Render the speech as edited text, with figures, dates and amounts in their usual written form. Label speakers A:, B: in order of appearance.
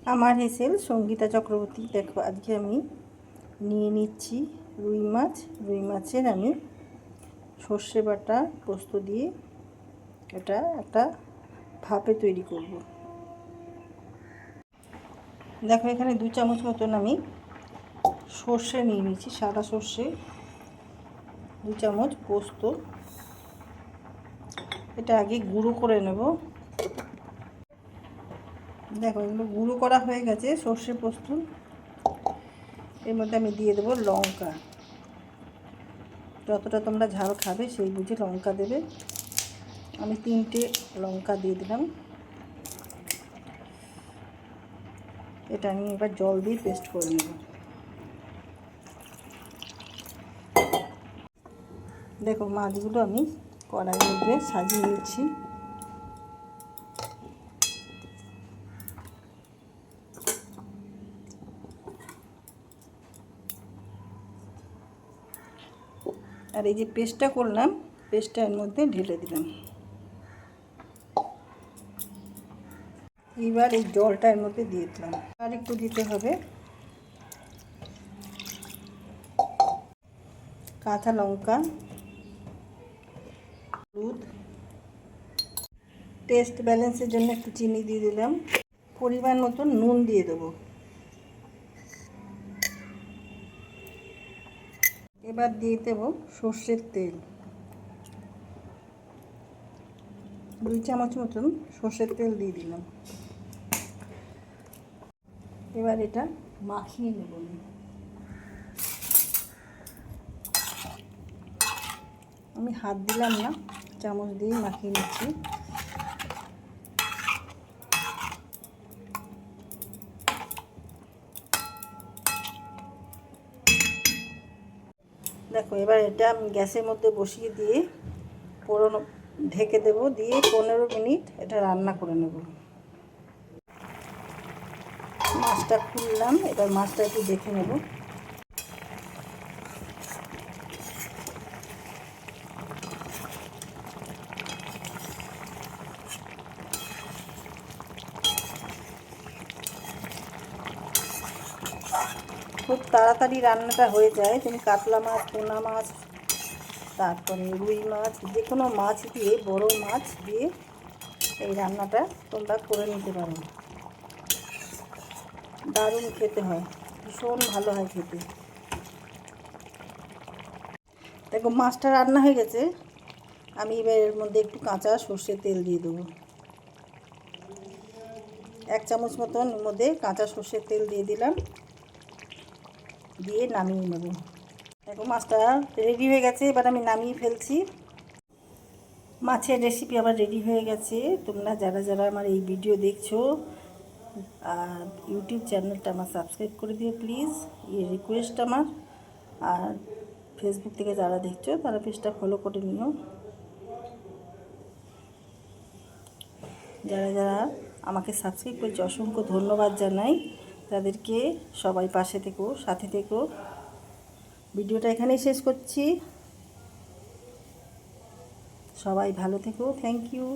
A: আমার হেসেল সঙ্গীতা চক্রবর্তী। দেখো আজকে আমি নিয়ে নিচ্ছি রুই মাছ। রুই মাছের আমি সর্ষে বাটা পোস্ত দিয়ে এটা একটা ভাপে তৈরি করব। দেখো এখানে 2 চামচ মতন আমি সর্ষে নিয়ে নিচ্ছি, সাদা সর্ষে, 2 চামচ পোস্ত। এটা আগে গুঁড়ো করে নেব। দেখো এগুলো গুঁড়ো করা হয়ে গেছে সর্ষে পোস্ত। এর মধ্যে আমি দিয়ে দেবো লঙ্কা। যতটা তোমরা ঝাল খাবে সেই বুঝে লঙ্কা দেবে। আমি 3টে লঙ্কা দিয়ে দিলাম। এটা আমি এবার জল দিয়ে পেস্ট করে নেব। দেখো মাছগুলো আমি কড়াইয়ের মধ্যে সাজিয়ে নিচ্ছি। আর এই যে পেস্টটা করলাম, পেস্টটা এর মধ্যে ঢেলে দিলাম। এবার এই জলটা এর মধ্যে দিয়ে দিলাম। আর একটু দিতে হবে। কাঁচা লঙ্কা, হলুদ, টেস্ট ব্যালেন্সের জন্য একটু চিনি দিয়ে দিলাম। পরিমাণ মতো নুন দিয়ে দেবো। এবার দিয়ে দেবো সর্ষের তেল। 2 চামচ মতন সর্ষের তেল দিয়ে দিলাম। এবার এটা মাখিয়ে নেব। আমি হাত দিলাম না, চামচ দিয়ে মাখিয়ে নিচ্ছি। দেখো এবার এটা আমি গ্যাসের মধ্যে বসিয়ে দিয়ে ঢেকে দেবো, দিয়ে 15 মিনিট এটা রান্না করে নেব। মাছটা খুললাম, এবার মাছটা একটু দেখে নেব। খুব তাড়াতাড়ি রান্নাটা হয়ে যায়। তুমি কাতলা মাছ, পোনা মাছ, তারপরে রুই মাছ, যে কোনো মাছ দিয়ে, বড় মাছ দিয়ে এই রান্নাটা তোমরা করে নিতে পারো। দারুণ খেতে হয়, ভীষণ ভালো হয় খেতে। দেখো মাছটা রান্না হয়ে গেছে। আমি এবার এর মধ্যে একটু কাঁচা সর্ষের তেল দিয়ে দেবো। 1 চামচ মতন এর মধ্যে কাঁচা সর্ষের তেল দিয়ে দিলাম, দিয়ে নামিয়ে নেব। দেখো মাছটা রেডি হয়ে গেছে, এবার আমি নামিয়ে ফেলছি। মাছের রেসিপি আবার রেডি হয়ে গেছে। তোমরা যারা যারা আমার এই ভিডিও দেখছো, আর ইউটিউব চ্যানেলটা আমার সাবস্ক্রাইব করে দিও প্লিজ, এই রিকোয়েস্ট আমার। আর ফেসবুক থেকে যারা দেখছো তারা পেজটা ফলো করে নিও। যারা যারা আমাকে সাবস্ক্রাইব করেছে অসংখ্য ধন্যবাদ জানাই তাদেরকে। সবাই পাশে থেকো, সাথে থেকো। ভিডিওটা এখানেই শেষ করছি। সবাই ভালো থেকো। Thank you.